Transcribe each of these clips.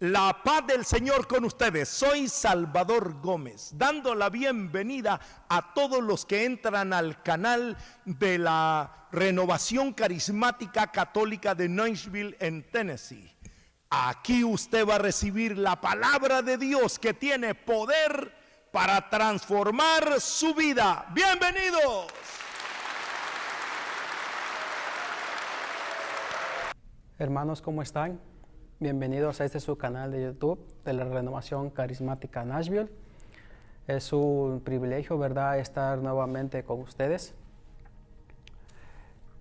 La paz del Señor con ustedes. Soy Salvador Gómez, dando la bienvenida a todos los que entran al canal de la Renovación Carismática Católica de Nashville, en Tennessee. Aquí usted va a recibir la palabra de Dios que tiene poder para transformar su vida. ¡Bienvenidos! Hermanos, ¿cómo están? Bienvenidos a este su canal de YouTube de la Renovación Carismática Nashville. Es un privilegio, ¿verdad?, estar nuevamente con ustedes.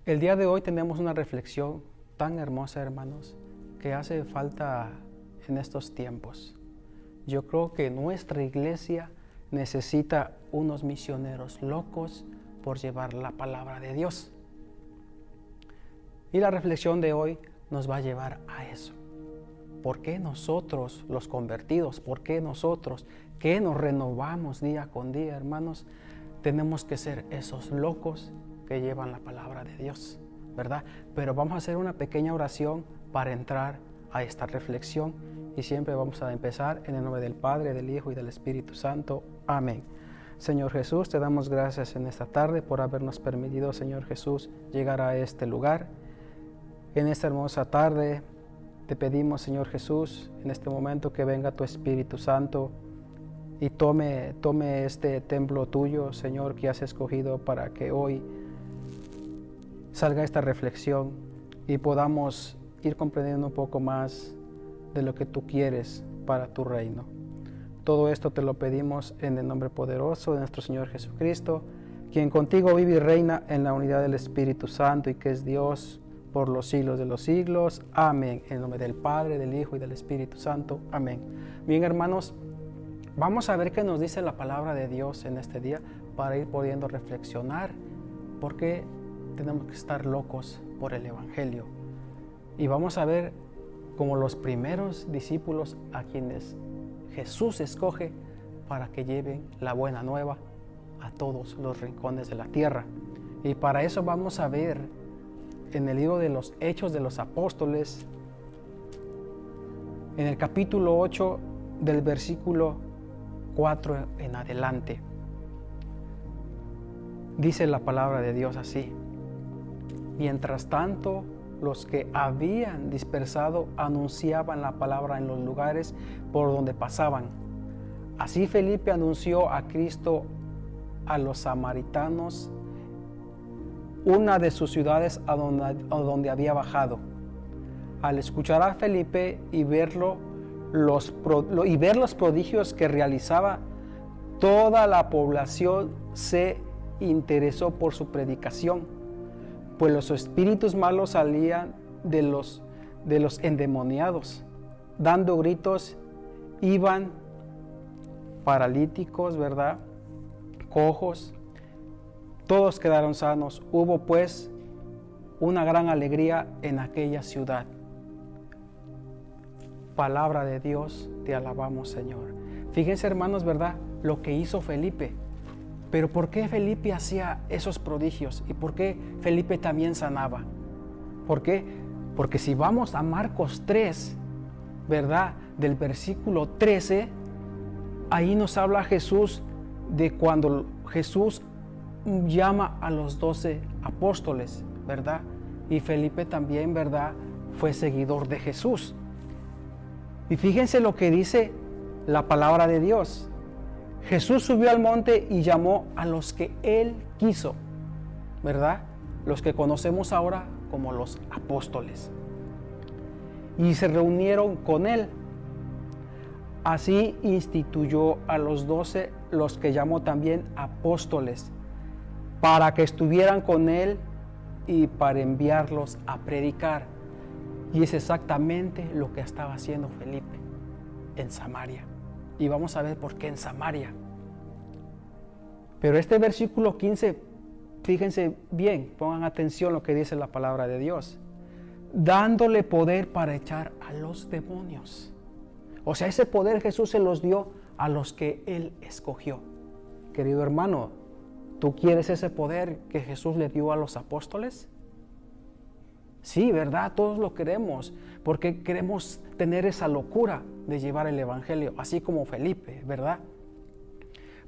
El día de hoy tenemos una reflexión tan hermosa, hermanos, que hace falta en estos tiempos. Yo creo que nuestra iglesia necesita unos misioneros locos por llevar la palabra de Dios. Y la reflexión de hoy nos va a llevar a eso. ¿Por qué nosotros, los convertidos, por qué nosotros, que nos renovamos día con día, hermanos, tenemos que ser esos locos que llevan la palabra de Dios, ¿verdad? Pero vamos a hacer una pequeña oración para entrar a esta reflexión y siempre vamos a empezar en el nombre del Padre, del Hijo y del Espíritu Santo. Amén. Señor Jesús, te damos gracias en esta tarde por habernos permitido, Señor Jesús, llegar a este lugar. En esta hermosa tarde te pedimos, Señor Jesús, en este momento que venga tu Espíritu Santo y tome este templo tuyo, Señor, que has escogido para que hoy salga esta reflexión y podamos ir comprendiendo un poco más de lo que tú quieres para tu reino. Todo esto te lo pedimos en el nombre poderoso de nuestro Señor Jesucristo, quien contigo vive y reina en la unidad del Espíritu Santo y que es Dios por los siglos de los siglos. Amén. En el nombre del Padre, del Hijo y del Espíritu Santo. Amén. Bien, hermanos, vamos a ver qué nos dice la palabra de Dios en este día para ir pudiendo reflexionar por qué tenemos que estar locos por el Evangelio. Y vamos a ver como los primeros discípulos a quienes Jesús escoge para que lleven la buena nueva a todos los rincones de la tierra. Y para eso vamos a ver en el libro de los Hechos de los Apóstoles, en el capítulo 8 del versículo 4 en adelante. Dice la palabra de Dios así: mientras tanto, los que habían dispersado anunciaban la palabra en los lugares por donde pasaban. Así Felipe anunció a Cristo a los samaritanos, una de sus ciudades a donde había bajado. Al escuchar a Felipe y ver los prodigios que realizaba, toda la población se interesó por su predicación, pues los espíritus malos salían de los endemoniados, dando gritos, iban paralíticos, ¿verdad?, cojos, todos quedaron sanos. Hubo pues una gran alegría en aquella ciudad. Palabra de Dios, te alabamos, Señor. Fíjense, hermanos, ¿verdad?, lo que hizo Felipe. Pero ¿por qué Felipe hacía esos prodigios? ¿Y por qué Felipe también sanaba? ¿Por qué? Porque si vamos a Marcos 3, ¿verdad?, del versículo 13, ahí nos habla Jesús de cuando Jesús llama a los 12 apóstoles, ¿verdad? Y Felipe también, ¿verdad?, fue seguidor de Jesús. Y fíjense lo que dice la palabra de Dios. Jesús subió al monte y llamó a los que él quiso, ¿verdad?, los que conocemos ahora como los apóstoles. Y se reunieron con él. Así instituyó a los 12, los que llamó también apóstoles, para que estuvieran con él y para enviarlos a predicar. Y es exactamente lo que estaba haciendo Felipe en Samaria. Y vamos a ver por qué en Samaria. Pero este versículo 15, fíjense bien, pongan atención a lo que dice la palabra de Dios. Dándole poder para echar a los demonios. O sea, ese poder Jesús se los dio a los que él escogió. Querido hermano, ¿tú quieres ese poder que Jesús le dio a los apóstoles? Sí, ¿verdad? Todos lo queremos, porque queremos tener esa locura de llevar el evangelio, así como Felipe, ¿verdad?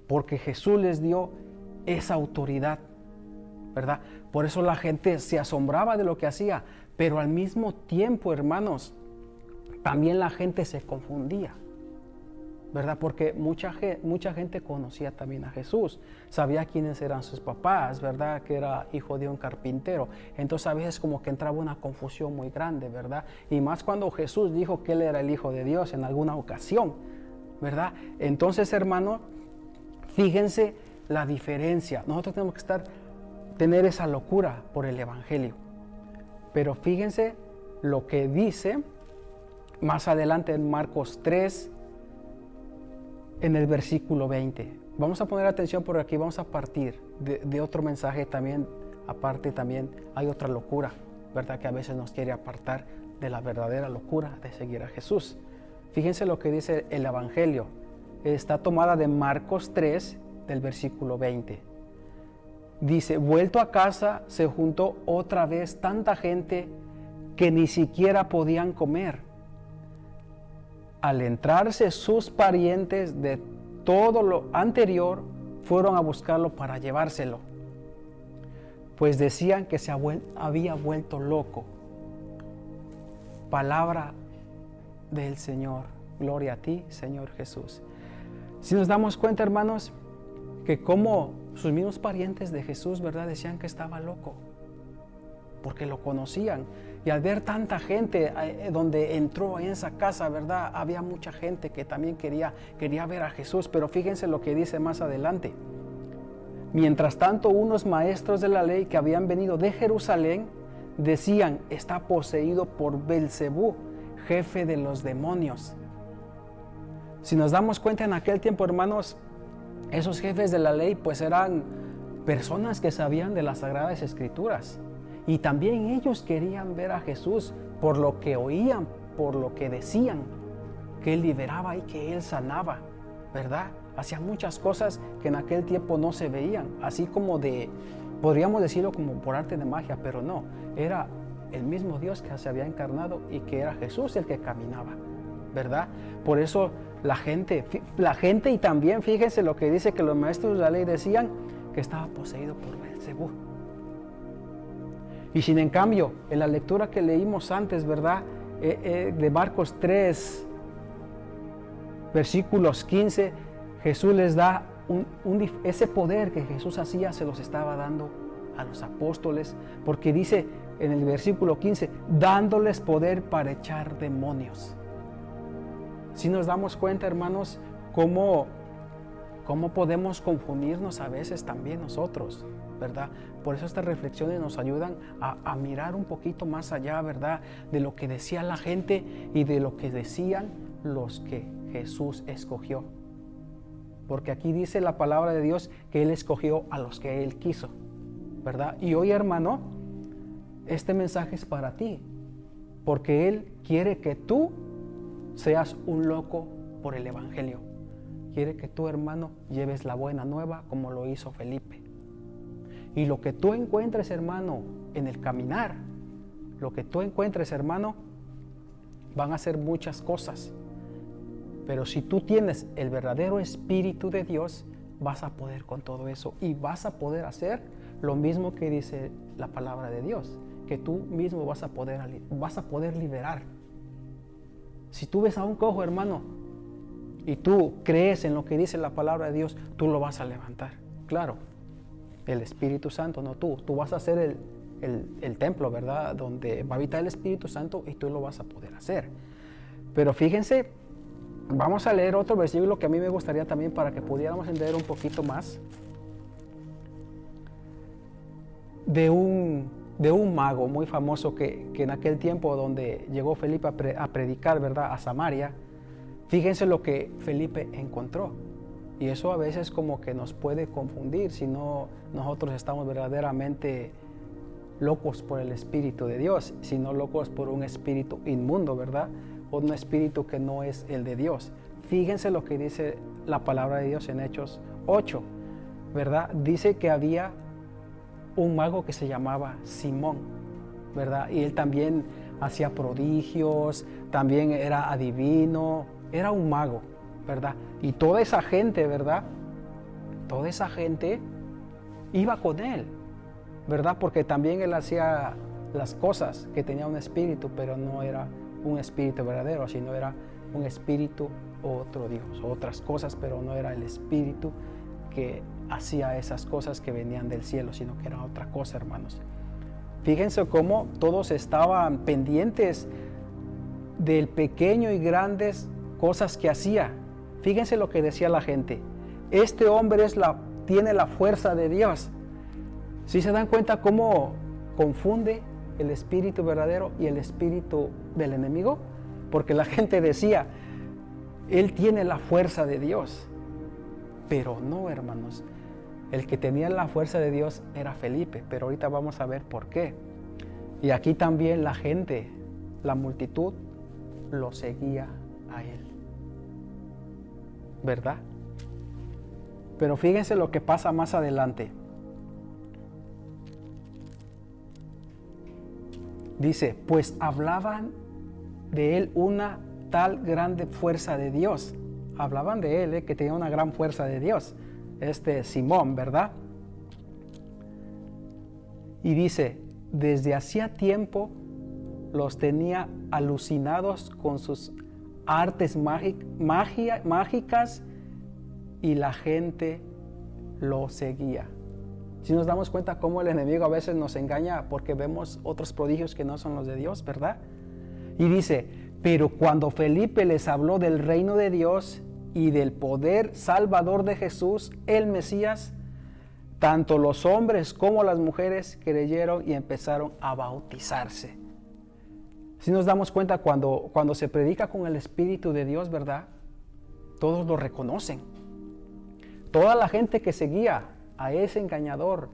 Porque Jesús les dio esa autoridad, ¿verdad? Por eso la gente se asombraba de lo que hacía, pero al mismo tiempo, hermanos, también la gente se confundía, ¿verdad? Porque mucha gente conocía también a Jesús, sabía quiénes eran sus papás, ¿verdad? Que era hijo de un carpintero. Entonces a veces como que entraba una confusión muy grande, ¿verdad? Y más cuando Jesús dijo que él era el Hijo de Dios en alguna ocasión, ¿verdad? Entonces, hermano, fíjense la diferencia. Nosotros tenemos que tener esa locura por el evangelio. Pero fíjense lo que dice más adelante en Marcos 3, en el versículo 20. Vamos a poner atención por aquí, vamos a partir de otro mensaje también. Aparte también hay otra locura, ¿verdad? Que a veces nos quiere apartar de la verdadera locura de seguir a Jesús. Fíjense lo que dice el evangelio. Está tomada de Marcos 3, del versículo 20. Dice, vuelto a casa, se juntó otra vez tanta gente que ni siquiera podían comer. Al entrarse sus parientes de todo lo anterior, fueron a buscarlo para llevárselo, pues decían que se había vuelto loco. Palabra del Señor. Gloria a ti, Señor Jesús. Si nos damos cuenta, hermanos, que como sus mismos parientes de Jesús, ¿verdad? Decían que estaba loco, porque lo conocían. Y al ver tanta gente donde entró en esa casa, ¿verdad? Había mucha gente que también quería ver a Jesús. Pero fíjense lo que dice más adelante. Mientras tanto, unos maestros de la ley que habían venido de Jerusalén decían, está poseído por Belcebú, jefe de los demonios. Si nos damos cuenta, en aquel tiempo, hermanos, esos jefes de la ley pues eran personas que sabían de las Sagradas Escrituras. Y también ellos querían ver a Jesús por lo que oían, por lo que decían, que Él liberaba y que Él sanaba, ¿verdad? Hacía muchas cosas que en aquel tiempo no se veían, así como podríamos decirlo como por arte de magia, pero no, era el mismo Dios que se había encarnado y que era Jesús el que caminaba, ¿verdad? Por eso la gente y también fíjense lo que dice que los maestros de la ley decían que estaba poseído por Belcebú. Y sin en cambio, en la lectura que leímos antes, ¿verdad? De Marcos 3, versículos 15, Jesús les da ese poder que Jesús hacía, se los estaba dando a los apóstoles, porque dice en el versículo 15, dándoles poder para echar demonios. Si nos damos cuenta, hermanos, cómo podemos confundirnos a veces también nosotros, ¿verdad? Por eso estas reflexiones nos ayudan a mirar un poquito más allá, ¿verdad? De lo que decía la gente y de lo que decían los que Jesús escogió. Porque aquí dice la palabra de Dios que Él escogió a los que Él quiso, ¿verdad? Y hoy, hermano, este mensaje es para ti, porque Él quiere que tú seas un loco por el evangelio. Quiere que tú, hermano, lleves la buena nueva como lo hizo Felipe. Y lo que tú encuentres, hermano, en el caminar, lo que tú encuentres, hermano, van a ser muchas cosas. Pero si tú tienes el verdadero Espíritu de Dios, vas a poder con todo eso y vas a poder hacer lo mismo que dice la palabra de Dios, que tú mismo vas a poder liberar. Si tú ves a un cojo, hermano, y tú crees en lo que dice la palabra de Dios, tú lo vas a levantar. Claro, el Espíritu Santo, no tú. Tú vas a ser el templo, ¿verdad? Donde va a habitar el Espíritu Santo y tú lo vas a poder hacer. Pero fíjense, vamos a leer otro versículo que a mí me gustaría también para que pudiéramos entender un poquito más de un mago muy famoso que en aquel tiempo donde llegó Felipe a predicar, ¿verdad? A Samaria. Fíjense lo que Felipe encontró. Y eso a veces como que nos puede confundir si no nosotros estamos verdaderamente locos por el Espíritu de Dios, sino locos por un espíritu inmundo, ¿verdad? O un espíritu que no es el de Dios. Fíjense lo que dice la palabra de Dios en Hechos 8, ¿verdad? Dice que había un mago que se llamaba Simón. ¿verdad? Y él también hacía prodigios, también era adivino, era un mago, ¿verdad? Y toda esa gente, ¿verdad? Toda esa gente iba con él, ¿verdad? Porque también él hacía las cosas, que tenía un espíritu, pero no era un espíritu verdadero, sino era un espíritu, otro Dios, otras cosas, pero no era el espíritu que hacía esas cosas que venían del cielo, sino que era otra cosa, hermanos. Fíjense cómo todos estaban pendientes del pequeño y grandes cosas que hacía. Fíjense lo que decía la gente: este hombre tiene la fuerza de Dios. ¿Sí se dan cuenta cómo confunde el espíritu verdadero y el espíritu del enemigo? Porque la gente decía, él tiene la fuerza de Dios. Pero no, hermanos. El que tenía la fuerza de Dios era Felipe, pero ahorita vamos a ver por qué. Y aquí también la gente, la multitud, lo seguía a él, ¿verdad? Pero fíjense lo que pasa más adelante. Dice, pues hablaban de él una tal grande fuerza de Dios. Hablaban de él, que tenía una gran fuerza de Dios. Simón, ¿verdad? Y dice, desde hacía tiempo los tenía alucinados con sus artes mágicas y la gente lo seguía. Si nos damos cuenta cómo el enemigo a veces nos engaña porque vemos otros prodigios que no son los de Dios, ¿verdad? Y dice, pero cuando Felipe les habló del reino de Dios y del poder salvador de Jesús, el Mesías, tanto los hombres como las mujeres creyeron y empezaron a bautizarse. Si nos damos cuenta, cuando se predica con el Espíritu de Dios, ¿verdad? Todos lo reconocen. Toda la gente que seguía a ese engañador,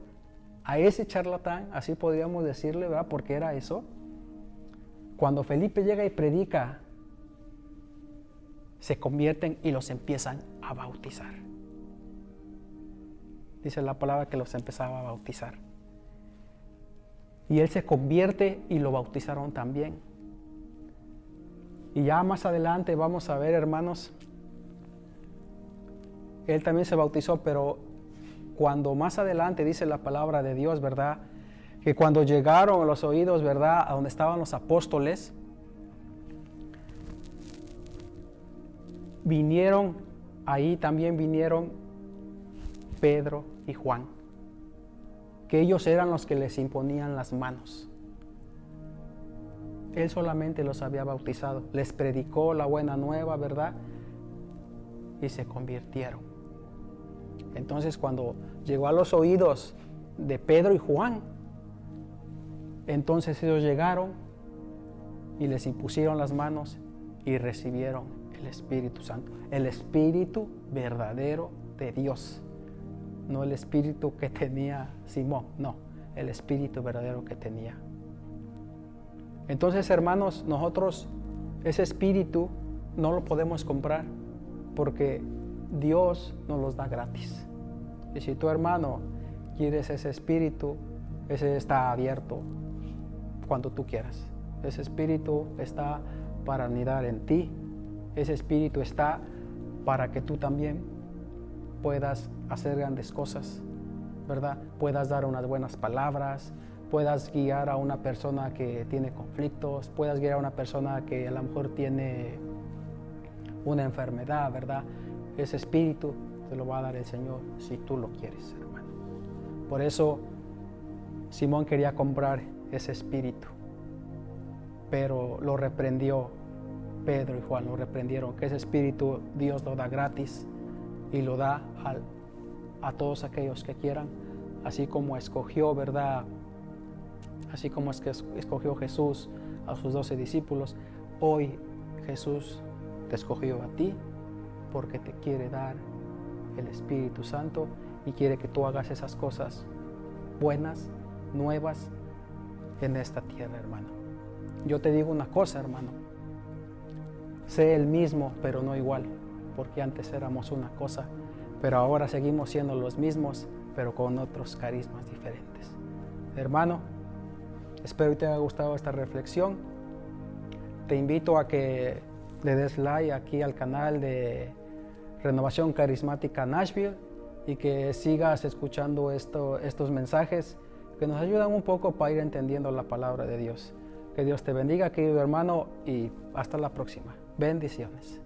a ese charlatán, así podríamos decirle, ¿verdad? Porque era eso. Cuando Felipe llega y predica, se convierten y los empiezan a bautizar. Dice la palabra que los empezaba a bautizar. Y él se convierte y lo bautizaron también. Y ya más adelante vamos a ver, hermanos, él también se bautizó, pero cuando más adelante dice la palabra de Dios, ¿verdad? Que cuando llegaron a los oídos, ¿verdad? A donde estaban los apóstoles, ahí también vinieron Pedro y Juan, que ellos eran los que les imponían las manos. Él solamente los había bautizado, les predicó la buena nueva, ¿verdad? Y se convirtieron. Entonces, cuando llegó a los oídos de Pedro y Juan, entonces ellos llegaron y les impusieron las manos y recibieron el Espíritu Santo, el Espíritu verdadero de Dios, no el espíritu que tenía Simón, no, el Espíritu verdadero que tenía. Entonces, hermanos, nosotros ese espíritu no lo podemos comprar porque Dios nos los da gratis. Y si tu hermano quieres ese espíritu, ese está abierto cuando tú quieras. Ese espíritu está para anidar en ti. Ese espíritu está para que tú también puedas hacer grandes cosas, ¿verdad? Puedas dar unas buenas palabras, puedas guiar a una persona que tiene conflictos, puedas guiar a una persona que a lo mejor tiene una enfermedad, ¿verdad? Ese espíritu te lo va a dar el Señor si tú lo quieres, hermano. Por eso Simón quería comprar ese espíritu, pero lo reprendió Pedro y Juan, lo reprendieron, que ese espíritu Dios lo da gratis y lo da a todos aquellos que quieran, así como escogió, ¿verdad? Así como es que escogió Jesús a sus 12 discípulos, hoy Jesús te escogió a ti porque te quiere dar el Espíritu Santo y quiere que tú hagas esas cosas buenas, nuevas en esta tierra, hermano. Yo te digo una cosa, hermano, sé el mismo pero no igual, porque antes éramos una cosa, pero ahora seguimos siendo los mismos pero con otros carismas diferentes. Hermano, Espero que te haya gustado esta reflexión. Te invito a que le des like aquí al canal de Renovación Carismática Nashville y que sigas escuchando estos mensajes que nos ayudan un poco para ir entendiendo la palabra de Dios. Que Dios te bendiga, querido hermano, y hasta la próxima. Bendiciones.